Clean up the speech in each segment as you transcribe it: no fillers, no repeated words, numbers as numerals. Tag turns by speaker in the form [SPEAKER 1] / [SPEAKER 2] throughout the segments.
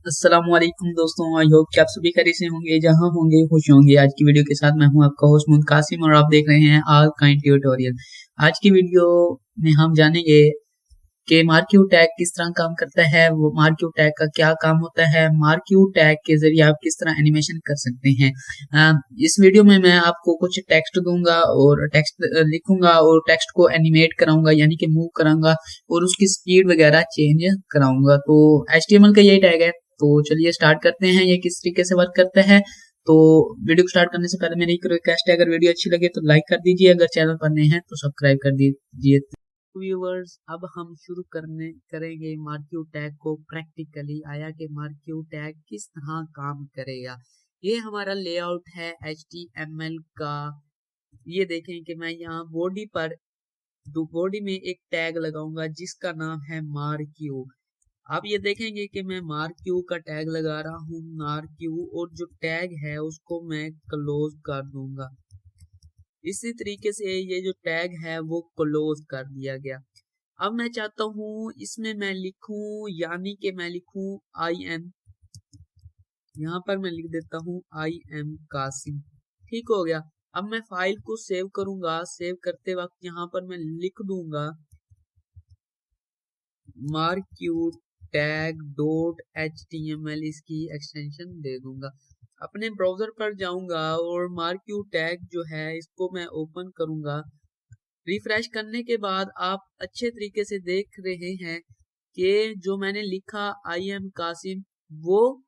[SPEAKER 1] अस्सलाम वालेकुम दोस्तों, आई होप कि आप सभी खैरियत से होंगे, जहां होंगे खुश होंगे। आज की वीडियो के साथ मैं हूं आपका होस्ट मुनकासिम और आप देख रहे हैं आल काइंड ट्यूटोरियल। आज की वीडियो में हम जानेंगे कि मार्क्यू टैग किस तरह काम करता है, वो मार्क्यू टैग का क्या काम होता है, मार्क्यू टैग के जरिए आप किस तरह एनिमेशन कर सकते हैं। इस वीडियो में मैं आपको कुछ टेक्स्ट दूंगा और टेक्स्ट लिखूंगा और टेक्स्ट को एनिमेट कराऊंगा, यानी कि मूव कराऊंगा और उसकी स्पीड वगैरह चेंज कराऊंगा। तो HTML का यही टैग है। तो चलिए स्टार्ट करते हैं, ये किस तरीके से वर्क करता है। तो वीडियो को स्टार्ट करने से पहले मेरी एक रिक्वेस्ट है, अगर वीडियो अच्छी लगे तो लाइक कर दीजिए, अगर चैनल पर नए हैं तो सब्सक्राइब कर दीजिए। व्यूअर्स, अब हम शुरू करेंगे मार्क्यू टैग को प्रैक्टिकली। आया कि मार्क्यू टैग किस तरह काम करेगा। ये हमारा लेआउट है HTML का। ये देखें कि मैं यहाँ बॉडी में एक टैग लगाऊंगा जिसका नाम है मार्क्यू। आप ये देखेंगे कि मैं मार्क्यू का टैग लगा रहा हूँ, मार्क्यू, और जो टैग है उसको मैं क्लोज कर दूंगा। इसी तरीके से ये जो टैग है वो क्लोज कर दिया गया। अब मैं चाहता हूँ इसमें मैं लिखूं, यानी कि मैं लिखूं आई एम, यहाँ पर मैं लिख देता हूँ आई एम कासिम। ठीक हो गया। अब मैं फाइल को सेव करूंगा। सेव करते वक्त यहाँ पर मैं लिख दूंगा मार्क्यू टैग डॉट HTML, इसकी एक्सटेंशन दे दूंगा। अपने ब्राउजर पर जाऊंगा और मार्क्यू टैग जो है इसको मैं ओपन करूंगा। रिफ्रेश करने के बाद आप अच्छे तरीके से देख रहे हैं कि जो मैंने लिखा आई एम कासिम, वो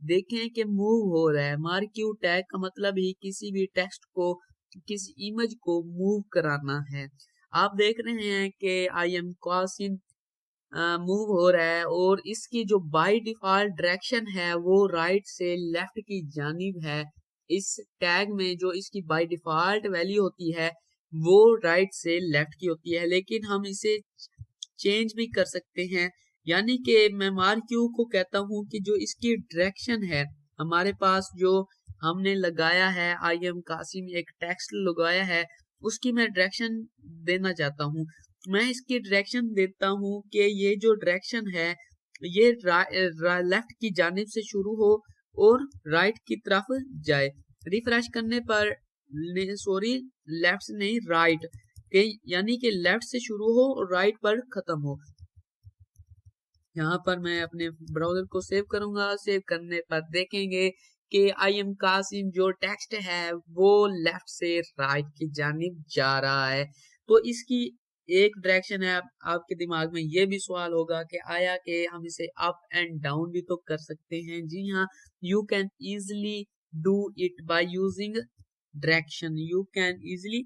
[SPEAKER 1] देखें कि मूव हो रहा है। मार्क्यू टैग का मतलब ही किसी भी टेक्स्ट को, किसी इमेज को मूव कराना है। आप देख रहे हैं कि आई एम कासिम मूव हो रहा है और इसकी जो बाय डिफॉल्ट डायरेक्शन है वो राइट से लेफ्ट की जानिब है। इस टैग में जो इसकी बाय डिफॉल्ट वैल्यू होती है वो राइट से लेफ्ट की होती है, लेकिन हम इसे चेंज भी कर सकते हैं। यानी कि मैं मार्क्यू को कहता हूं कि जो इसकी डायरेक्शन है, हमारे पास जो हमने लगाया है आई एम कासिम, एक टेक्स्ट लगाया है, उसकी मैं डायरेक्शन देना चाहता हूं। मैं इसकी डायरेक्शन देता हूं कि ये जो डायरेक्शन है ये लेफ्ट की जानिब से शुरू हो और राइट की तरफ जाए। रिफ्रेश करने पर, सॉरी, लेफ्ट से नहीं, राइट के, यानी कि लेफ्ट से शुरू हो और राइट पर खत्म हो। यहाँ पर मैं अपने ब्राउजर को सेव करूंगा। सेव करने पर देखेंगे कि आई एम कासिम जो टेक्स्ट है वो लेफ्ट से राइट की जानिब जा रहा है। तो इसकी एक डायरेक्शन है। आपके दिमाग में ये भी सवाल होगा कि आया कि हम इसे अप एंड डाउन भी तो कर सकते हैं। जी हाँ, you can easily do it by using direction. You can easily,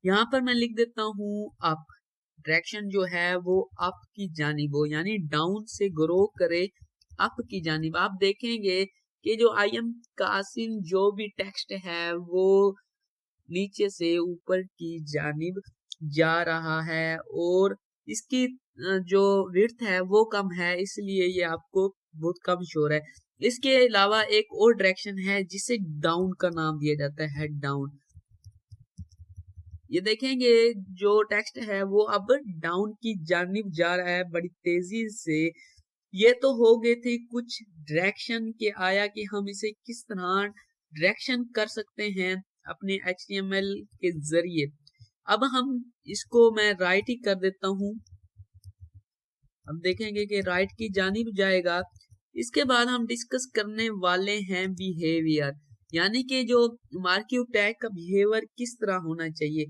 [SPEAKER 1] यहाँ पर मैं लिख देता हूँ अप। डायरेक्शन जो है वो अप की जानिब हो, यानी डाउन से ग्रो करे अप की जानिब। आप देखेंगे कि जो आई एम कासिम जो भी टेक्स्ट है वो नीचे से ऊपर की जानिब जा रहा है और इसकी जो विड्थ है वो कम है, इसलिए ये आपको बहुत कम शो हो रहा है। इसके अलावा एक और डायरेक्शन है जिसे डाउन का नाम दिया जाता है, हेड डाउन। ये देखेंगे जो टेक्स्ट है वो अब डाउन की जानिब जा रहा है बड़ी तेजी से। ये तो हो गए थे कुछ डायरेक्शन के। आया कि हम इसे किस तरह डायरेक्शन कर सकते हैं अपने HTML के जरिए। अब हम इसको मैं राइट ही कर देता हूं। अब देखेंगे कि राइट की जानिब जाएगा। इसके बाद हम डिस्कस करने वाले हैं बिहेवियर, यानी कि जो मार्क्यू टैग का बिहेवियर किस तरह होना चाहिए।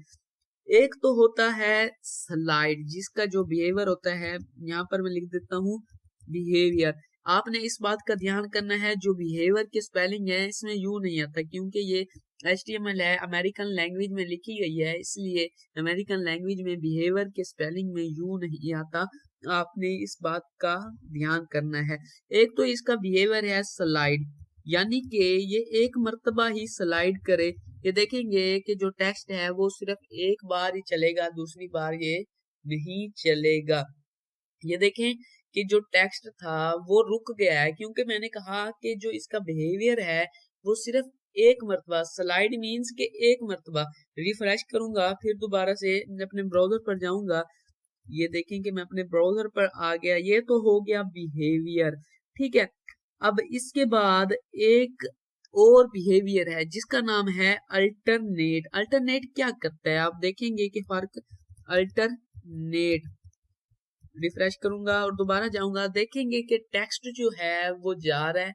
[SPEAKER 1] एक तो होता है स्लाइड, जिसका जो बिहेवियर होता है, यहाँ पर मैं लिख देता हूँ बिहेवियर। आपने इस बात का ध्यान करना है, जो बिहेवियर की स्पेलिंग है इसमें यू नहीं आता, क्योंकि ये HTML है, अमेरिकन लैंग्वेज में लिखी गई है, इसलिए अमेरिकन लैंग्वेज में बिहेवियर के स्पेलिंग में यू नहीं आता। आपने इस बात का ध्यान करना है। एक तो इसका बिहेवियर है स्लाइड, यानी कि ये एक मर्तबा ही स्लाइड करे। ये देखेंगे कि जो टेक्स्ट है वो सिर्फ एक बार ही चलेगा, दूसरी बार ये नहीं चलेगा। ये देखें कि जो टेक्स्ट था वो रुक गया है, क्योंकि मैंने कहा कि जो इसका बिहेवियर है वो सिर्फ एक मरतबा, स्लाइड मीन्स के एक मरतबा। रिफ्रेश करूंगा, फिर दोबारा से अपने ब्राउजर पर जाऊंगा। ये देखें कि मैं अपने ब्राउजर पर आ गया। ये तो हो गया बिहेवियर, ठीक है। अब इसके बाद एक और बिहेवियर है जिसका नाम है अल्टरनेट। अल्टरनेट क्या करता है आप देखेंगे कि फर्क। अल्टरनेट रिफ्रेश करूंगा और दोबारा जाऊंगा, देखेंगे कि टेक्स्ट जो है वो जा रहा है।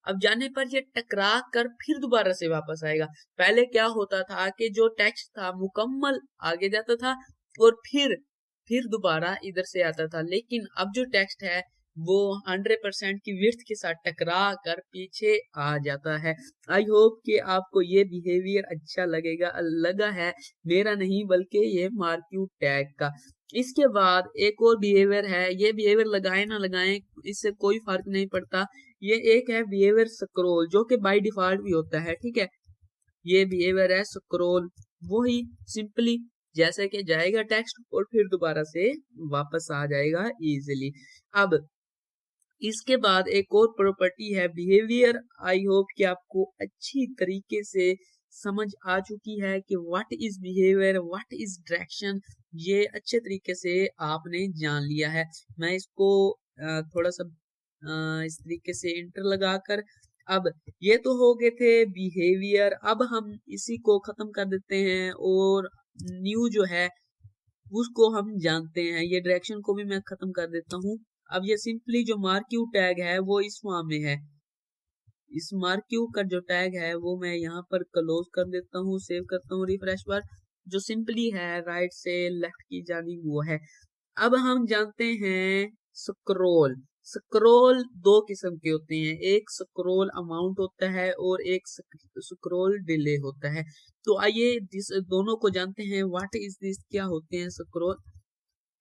[SPEAKER 1] अब जाने पर ये टकरा कर फिर दोबारा से वापस आएगा। पहले क्या होता था कि जो टेक्स्ट था मुकम्मल आगे जाता था और फिर दोबारा इधर से आता था, लेकिन अब जो टेक्स्ट है वो 100% की विड्थ के साथ टकरा कर पीछे आ जाता है। आई होप कि आपको ये बिहेवियर अच्छा लगा है, मेरा नहीं बल्कि ये मार्क्यू टैग का। इसके बाद एक और बिहेवियर है, ये बिहेवियर लगाए ना लगाएं इससे कोई फर्क नहीं पड़ता। ये एक है बिहेवियर स्क्रॉल जो कि बाय डिफॉल्ट भी होता है, ठीक है। ये बिहेवियर है स्क्रॉल, वही सिंपली जैसे कि जाएगा टेक्स्ट और फिर दोबारा से वापस आ जाएगा इजीली। अब इसके बाद एक और प्रॉपर्टी है बिहेवियर। आई होप कि आपको अच्छी तरीके से समझ आ चुकी है कि what is behaviour, what is direction, ये अच्छे तरीके से आपने जान लिया है। मैं इसको थोड़ा सा इस तरीके से इंटर लगाकर, अब ये तो हो गए थे बिहेवियर। अब हम इसी को खत्म कर देते हैं और न्यू जो है उसको हम जानते हैं। ये डायरेक्शन को भी मैं खत्म कर देता हूँ। अब ये सिंपली जो मार्क्यू टैग है वो इस फॉर्म में है। इस मार्क्यू का जो टैग है वो मैं यहाँ पर क्लोज कर देता हूँ, सेव करता हूँ रिफ्रेश पर। जो सिंपली है राइट से लेफ्ट की जानिब वो है। अब हम जानते हैं स्क्रॉल। स्क्रॉल दो किस्म के होते हैं, एक स्क्रॉल अमाउंट होता है और एक स्क्रॉल डिले होता है। तो आइए दोनों को जानते हैं। व्हाट इज दिस, क्या होते हैं स्क्रॉल।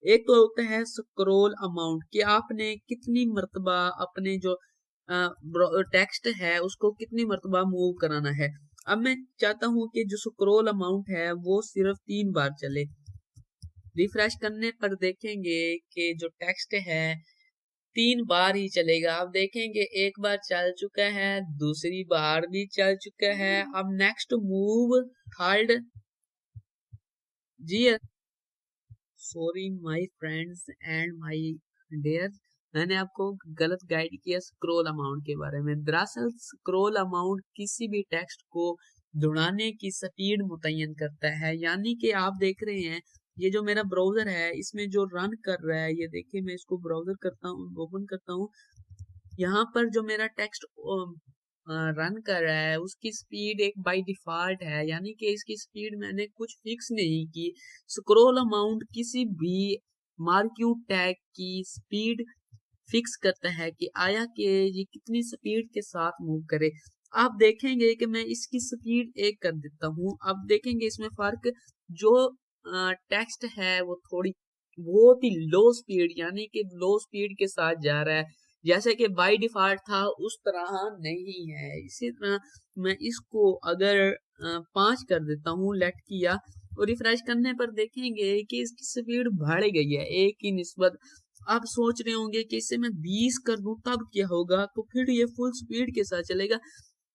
[SPEAKER 1] एक तो होता है स्क्रॉल अमाउंट कि आपने कितनी मर्तबा अपने जो टेक्स्ट है उसको कितनी मर्तबा मूव कराना है। अब मैं चाहता हूं कि जो स्क्रॉल अमाउंट है वो सिर्फ 3 बार चले। रिफ्रेश करने पर देखेंगे कि जो टेक्स्ट है 3 बार ही चलेगा। अब देखेंगे एक बार चल चुका है, दूसरी बार भी चल चुका है। अब नेक्स्ट मूव थर्ड जी। Sorry my friends and my dear, मैंने आपको गलत गाइड किया स्क्रॉल अमाउंट के बारे में। दरअसल स्क्रॉल अमाउंट किसी भी टेक्स्ट को दौड़ाने की स्पीड मुतय्यन करता है। यानी कि आप देख रहे हैं ये जो मेरा ब्राउजर है इसमें जो रन कर रहा है, ये देखिए मैं इसको ब्राउजर करता हूँ, ओपन करता हूँ। यहाँ पर जो मेरा टेक्स्ट रन कर रहा है उसकी स्पीड एक बाय डिफॉल्ट है, यानी कि इसकी स्पीड मैंने कुछ फिक्स नहीं की। स्क्रॉल अमाउंट किसी भी मार्क्यू टैग की स्पीड फिक्स करता है कि आया कि ये कितनी स्पीड के साथ मूव करे। आप देखेंगे कि मैं इसकी स्पीड 1 कर देता हूँ। अब देखेंगे इसमें फर्क, जो टेक्स्ट है वो थोड़ी बहुत ही लो स्पीड यानी कि लो स्पीड के साथ जा रहा है, जैसे कि बाय डिफॉल्ट था उस तरह नहीं है। इसी तरह मैं इसको अगर 5 कर देता हूँ, लेट किया और रिफ्रेश करने पर देखेंगे कि इसकी स्पीड बढ़ गई है 1 की निस्बत। आप सोच रहे होंगे कि इसे मैं 20 कर दूं तब क्या होगा, तो फिर ये फुल स्पीड के साथ चलेगा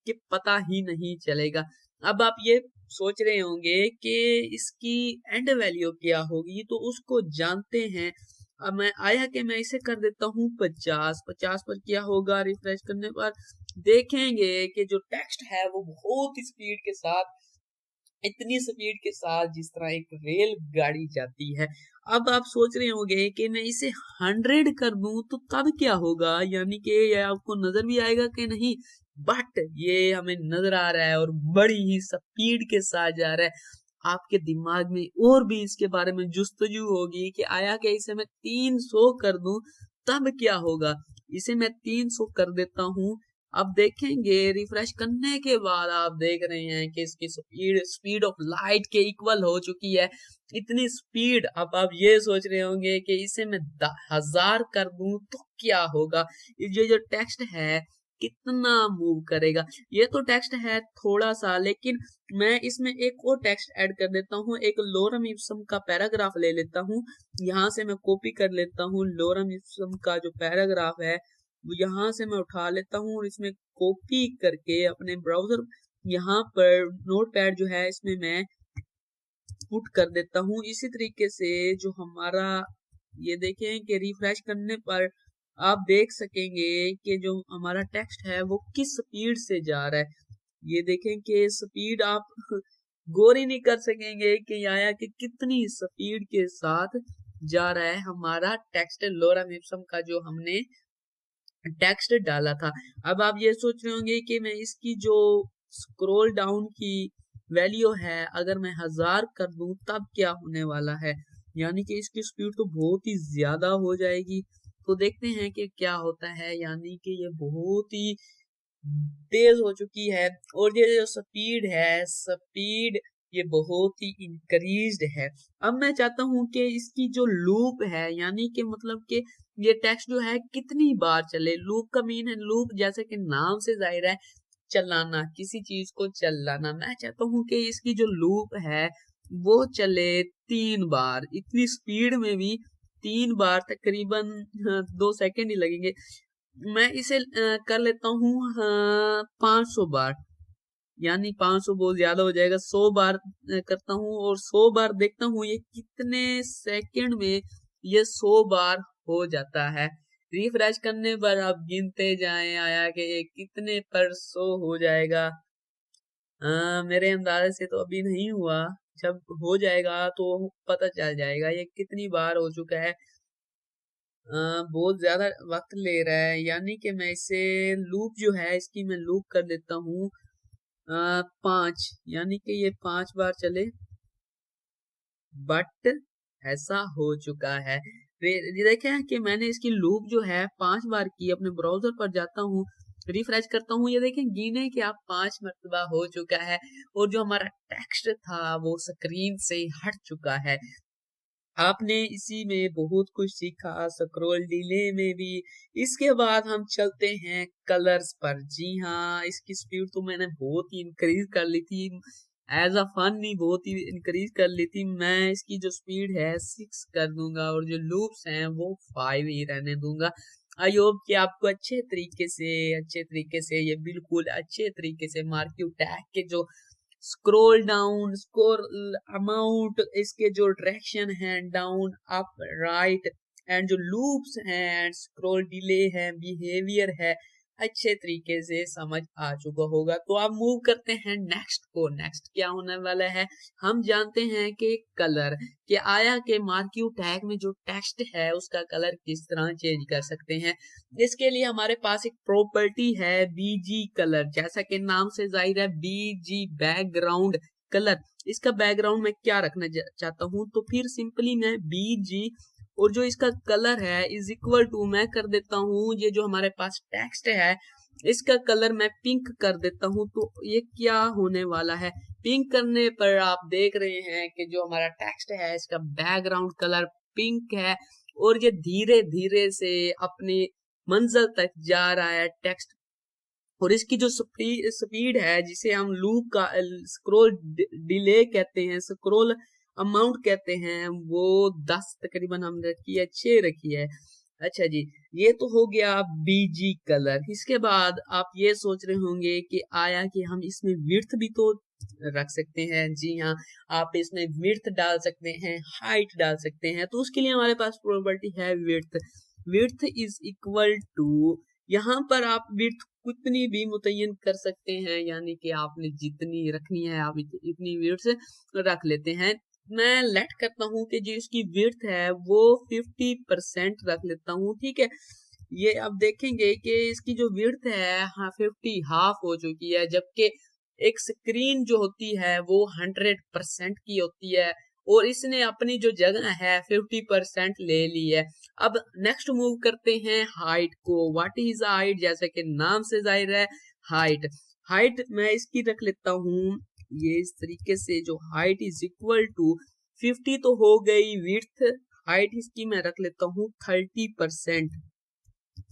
[SPEAKER 1] कि पता ही नहीं चलेगा। अब आप ये सोच रहे होंगे कि इसकी एंड वैल्यू क्या होगी, तो उसको जानते हैं। अब मैं आया कि मैं इसे कर देता हूँ 50। 50 पर क्या होगा, रिफ्रेश करने पर देखेंगे कि जो टेक्स्ट है वो बहुत स्पीड के साथ, इतनी स्पीड के साथ जिस तरह एक रेल गाड़ी जाती है। अब आप सोच रहे होंगे कि मैं इसे 100 कर दूं तो तब क्या होगा, यानी कि ये आपको नजर भी आएगा कि नहीं, बट ये हमें नजर आ रहा है और बड़ी ही स्पीड के साथ जा रहा है। आपके दिमाग में और भी इसके बारे में जुस्तजू होगी कि आया कि इसे मैं 300 कर दूं तब क्या होगा। इसे मैं 300 कर देता हूं। अब देखेंगे रिफ्रेश करने के बाद आप देख रहे हैं कि इसकी स्पीड स्पीड ऑफ लाइट के इक्वल हो चुकी है, इतनी स्पीड। अब आप ये सोच रहे होंगे कि इसे मैं 1000 कर दूं तो क्या होगा, ये जो टेक्स्ट है कितना मूव करेगा। ये तो टेक्स्ट है थोड़ा सा, लेकिन मैं इसमें एक और टेक्स्ट ऐड कर देता हूँ। एक लोरम इप्सम का पैराग्राफ ले लेता हूँ, यहाँ से मैं कॉपी कर लेता हूँ। लोरम इप्सम का जो पैराग्राफ है यहाँ से मैं उठा लेता हूँ और इसमें कॉपी करके अपने ब्राउजर यहाँ पर नोटपैड जो है इसमें मैं पुट कर देता हूँ। इसी तरीके से जो हमारा ये देखें कि रिफ्रेश करने पर आप देख सकेंगे कि जो हमारा टेक्स्ट है वो किस स्पीड से जा रहा है। ये देखें कि स्पीड आप गौर ही नहीं कर सकेंगे कि आया कि कितनी स्पीड के साथ जा रहा है हमारा टेक्स्ट लोरम इप्सम का जो हमने टेक्स्ट डाला था। अब आप ये सोच रहे होंगे कि मैं इसकी जो स्क्रॉल डाउन की वैल्यू है अगर मैं 1000 कर दूं तब क्या होने वाला है, यानी कि इसकी स्पीड तो बहुत ही ज्यादा हो जाएगी। तो देखते हैं कि क्या होता है, यानी कि ये बहुत ही तेज हो चुकी है और ये जो स्पीड है स्पीड ये बहुत ही इंक्रीज्ड है। अब मैं चाहता हूं कि इसकी जो लूप है, यानी कि मतलब कि ये टेक्स्ट जो है कितनी बार चले। लूप का मीन है, लूप जैसे कि नाम से जाहिर है चलाना, किसी चीज को चलाना। मैं चाहता हूं कि इसकी जो लूप है वो चले 3 बार, इतनी स्पीड में भी 3 बार, तकरीबन 2 सेकंड ही लगेंगे। मैं इसे कर लेता हूँ 500 बार, यानी 500 बहुत ज्यादा हो जाएगा। 100 बार करता हूँ और 100 बार देखता हूँ ये कितने सेकंड में ये 100 बार हो जाता है। रिफ्रेश करने पर आप गिनते जाएं आया कि ये कितने पर 100 हो जाएगा। मेरे अंदाजे से तो अभी नहीं हुआ, जब हो जाएगा तो पता चल जाएगा ये कितनी बार हो चुका है। बहुत ज्यादा वक्त ले रहा है, यानी कि मैं इसे लूप जो है इसकी मैं लूप कर देता हूँ 5, यानी कि ये 5 बार चले। बट ऐसा हो चुका है। ये देखें कि मैंने इसकी लूप जो है 5 बार की। अपने ब्राउजर पर जाता हूँ, रिफ्रेश करता हूँ, ये देखें गिने कि आप 5 मरतबा हो चुका है और जो हमारा टेक्स्ट था वो स्क्रीन से हट चुका है। आपने इसी में बहुत कुछ सीखा, स्क्रॉल डिले में भी। इसके बाद हम चलते हैं कलर्स पर। जी हाँ, इसकी स्पीड तो मैंने बहुत ही इंक्रीज कर ली थी, एज अ फन ही बहुत ही इंक्रीज कर ली थी। मैं इसकी जो स्पीड है 6 कर दूंगा और जो लूप्स हैं वो 5 ही रहने दूंगा। आई होप कि आपको अच्छे तरीके से ये बिल्कुल अच्छे तरीके से मार्क्यू टैग के जो स्क्रॉल डाउन, स्क्रॉल अमाउंट, इसके जो डायरेक्शन है डाउन अप राइट, एंड जो लूप्स हैं एंड स्क्रॉल डिले है, बिहेवियर है, अच्छे तरीके से समझ आ चुका होगा। तो आप मूव करते हैं नेक्स्ट को। नेक्स्ट क्या होने वाला है, हम जानते हैं कि कलर कि आया के मार्क्यू टैग में जो टेक्स्ट है उसका कलर किस तरह चेंज कर सकते हैं। इसके लिए हमारे पास एक प्रॉपर्टी है बीजी कलर, जैसा कि नाम से जाहिर है बीजी बैकग्राउंड कलर। इसका बैकग्राउंड मैं क्या रखना चाहता हूँ, तो फिर सिंपली मैं बीजी और जो इसका कलर है इज इक्वल टू मैं कर देता हूँ ये जो हमारे पास टेक्स्ट है इसका कलर मैं पिंक कर देता हूँ। तो ये क्या होने वाला है, पिंक करने पर आप देख रहे हैं कि जो हमारा टेक्स्ट है इसका बैकग्राउंड कलर पिंक है और ये धीरे धीरे से अपनी मंजिल तक जा रहा है टेक्स्ट। और इसकी जो स्पीड है जिसे हम लूप का स्क्रॉल डिले कहते हैं, स्क्रॉल अमाउंट कहते हैं, वो 10 तकरीबन हम रखी है, 6 रखी है। अच्छा जी, ये तो हो गया बीजी कलर। इसके बाद आप ये सोच रहे होंगे कि आया कि हम इसमें विड्थ भी तो रख सकते हैं। जी हाँ, आप इसमें विड्थ डाल सकते हैं, हाइट डाल सकते हैं। तो उसके लिए हमारे पास प्रॉपर्टी है width. Width is equal to, यहाँ पर आप विड्थ कितनी भी मुतय्यन कर सकते हैं, यानी कि आपने जितनी रखनी है आप इतनी विड्थ रख लेते हैं। मैं लेट करता हूँ कि जो इसकी विड्थ है वो 50% रख लेता हूँ, ठीक है। ये अब देखेंगे कि इसकी जो विड्थ है हाँ 50 हाफ हो चुकी है, जबकि एक स्क्रीन जो होती है वो 100% की होती है और इसने अपनी जो जगह है 50% ले ली है। अब नेक्स्ट मूव करते हैं हाइट को। व्हाट इज हाइट, जैसे कि नाम से जाहिर है हाइट। हाइट मैं इसकी रख लेता हूँ ये इस तरीके से, जो हाइट इज इक्वल टू 50 तो हो गई विड्थ, हाइट इसकी मैं रख लेता हूँ 30%।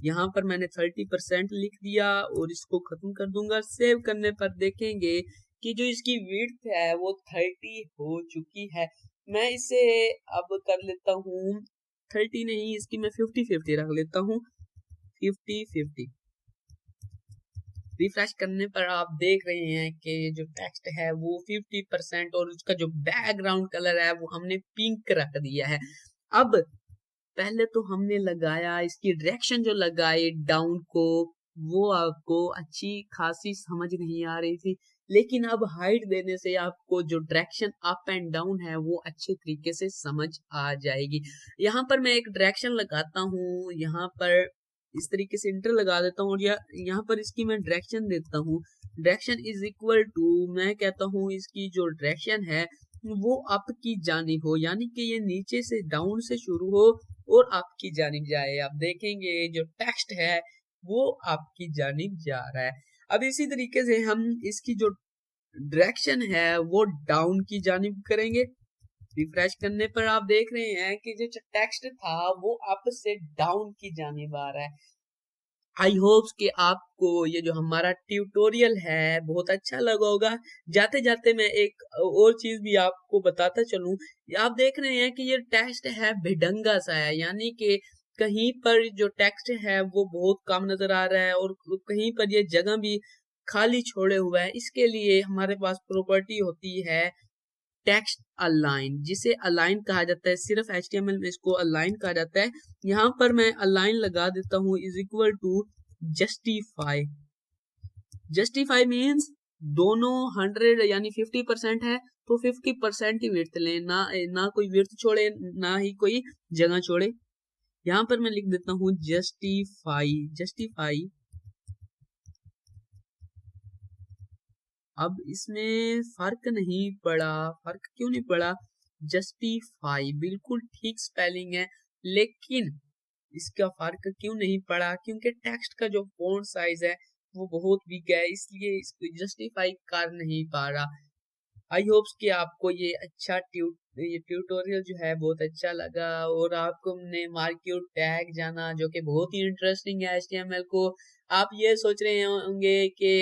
[SPEAKER 1] यहाँ पर मैंने 30% लिख दिया और इसको खत्म कर दूंगा। सेव करने पर देखेंगे कि जो इसकी विड्थ है वो 30 हो चुकी है। मैं इसे अब कर लेता हूँ 30 नहीं, इसकी मैं 50-50 रख लेता हूँ, 50-50। रिफ्रेश करने पर आप देख रहे हैं कि जो टेक्स्ट है वो 50% और उसका जो बैकग्राउंड कलर है वो हमने पिंक रख दिया है। अब पहले तो हमने लगाया, इसकी डायरेक्शन जो लगाई डाउन को, वो आपको अच्छी खासी समझ नहीं आ रही थी, लेकिन अब हाइट देने से आपको जो डायरेक्शन अप एंड डाउन है वो अच्छे तरीके से समझ आ जाएगी। यहाँ पर मैं एक डायरेक्शन लगाता हूँ, यहाँ पर इस तरीके से इंटर लगा देता हूँ और यहाँ पर इसकी मैं डायरेक्शन देता हूँ। डायरेक्शन इज इक्वल टू, मैं कहता हूँ इसकी जो डायरेक्शन है वो अप की जानिब हो, यानी कि ये नीचे से डाउन से शुरू हो और आपकी जानिब जाए। आप देखेंगे जो टेक्स्ट है वो आपकी जानिब जा रहा है। अब इसी तरीके से हम इसकी जो डायरेक्शन है वो डाउन की जानिब करेंगे। रिफ्रेश करने पर आप देख रहे हैं कि जो टेक्स्ट था वो अप से डाउन की जानिब आ रहा है। आई होप्स कि आपको ये जो हमारा ट्यूटोरियल है बहुत अच्छा लगा होगा। जाते जाते मैं एक और चीज भी आपको बताता चलूं, आप देख रहे हैं कि ये टेक्स्ट है भिडंगा सा है, यानी कि कहीं पर जो टेक्स्ट है वो बहुत कम नजर आ रहा है और कहीं पर ये जगह भी खाली छोड़े हुए है। इसके लिए हमारे पास प्रॉपर्टी होती है टेक्स्ट अलाइन, जिसे अलाइन कहा जाता है। सिर्फ HTML में इसको अलाइन कहा जाता है। यहाँ पर मैं अलाइन लगा देता हूँ is equal to justify. Justify means दोनों 100 यानी 50% है तो 50% ही विड्थ लें, ना कोई विड्थ छोड़े ना ही कोई जगह छोड़े। यहाँ पर मैं लिख देता हूँ जस्टिफाई। जस्टिफाई, अब इसमें फर्क नहीं पड़ा, फर्क क्यों नहीं पड़ा? जस्टिफाई बिल्कुल ठीक स्पेलिंग है, लेकिन इसका फर्क क्यों नहीं पड़ा? क्योंकि टेक्स्ट का जो फॉन्ट साइज है वो बहुत बिग है, इसलिए इसको जस्टिफाई कर नहीं पा रहा। आई होप्स कि आपको ये ट्यूटोरियल जो है बहुत अच्छा लगा और आपको हमने मार्क्यू टैग जाना जो कि बहुत ही इंटरेस्टिंग है HTML को। आप ये सोच रहे होंगे कि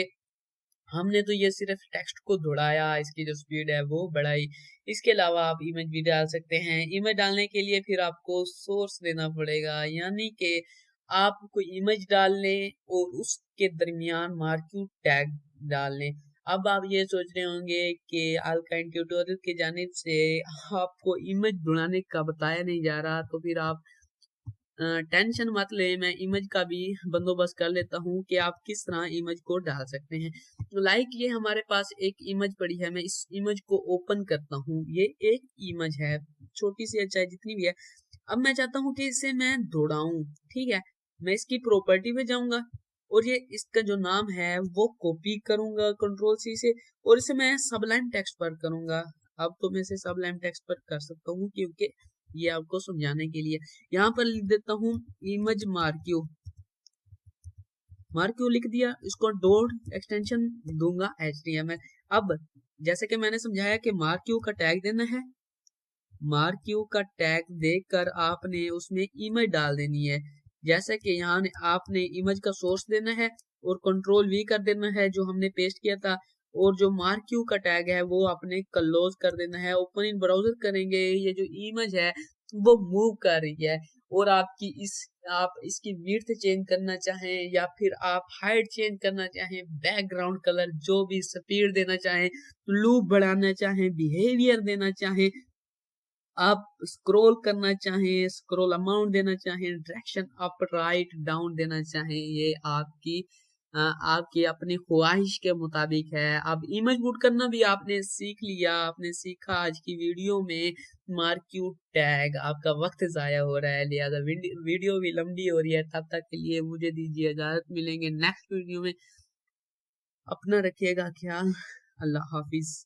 [SPEAKER 1] हमने तो ये सिर्फ टेक्स्ट को दौड़ाया, इसकी जो स्पीड है वो बढ़ाई। इसके अलावा आप इमेज भी डाल सकते हैं। इमेज डालने के लिए फिर आपको सोर्स देना पड़ेगा, यानी कि आप कोई इमेज डाल लें और उसके दरमियान मार्क्यू टैग डाल लें। अब आप ये सोच रहे होंगे कि अल्काइन ट्यूटोरियल की जानिब से आपको इमेज बनाने का बताया नहीं जा रहा, तो फिर आप टेंशन मत ले, मैं इमेज का भी बंदोबस्त कर लेता हूँ कि आप किस तरह इमेज को डाल सकते हैं। लाइक ये हमारे पास एक इमेज पड़ी है, मैं इस इमेज को ओपन करता हूँ। ये एक इमेज है, छोटी सी चाहे जितनी भी है। अब मैं चाहता हूँ कि इसे मैं दौड़ाऊं, ठीक है। मैं इसकी प्रॉपर्टी पे जाऊंगा और ये इसका जो नाम है वो कॉपी करूंगा कंट्रोल C से और इसे मैं सबलाइम टेक्स्ट पर करूंगा। अब तो मैं इसे सबलाइम टेक्स्ट पर कर सकता हूँ क्योंकि ये आपको समझाने के लिए। यहाँ पर लिख देता हूँ इमेज मार्क्यू। मार्क्यू लिख दिया, इसको डॉट एक्सटेंशन दूंगा HTML। अब जैसे कि मैंने समझाया कि मार्क्यू का टैग देना है, मार्क्यू का टैग देकर आपने उसमें इमेज डाल देनी है। जैसे कि यहाँ आपने इमेज का सोर्स देना है और कंट्रोल V कर देना है जो हमने पेस्ट किया था, और जो मार्क्यू का टैग है वो आपने क्लोज कर देना है। ओपन इन ब्राउजर करेंगे, ये जो इमेज है वो मूव कर रही है और आप इसकी विड्थ चेंज करना चाहें या फिर आप हाइट चेंज करना चाहें, बैकग्राउंड कलर, जो भी स्पीड देना चाहें, लूप बढ़ाना चाहें, बिहेवियर देना चाहें, आप स्क्रॉल करना चाहें, स्क्रॉल अमाउंट देना चाहें, डायरेक्शन अप राइट डाउन देना चाहें, ये आपकी अपनी ख्वाहिश के मुताबिक है। अब इमेज बूट करना भी आपने सीख लिया, आपने सीखा आज की वीडियो में मार्क्यू टैग। आपका वक्त जाया हो रहा है, लिहाजा वीडियो भी लंबी हो रही है। तब तक के लिए मुझे दीजिए इजाजत, मिलेंगे नेक्स्ट वीडियो में। अपना रखिएगा ख्याल, अल्लाह हाफिज।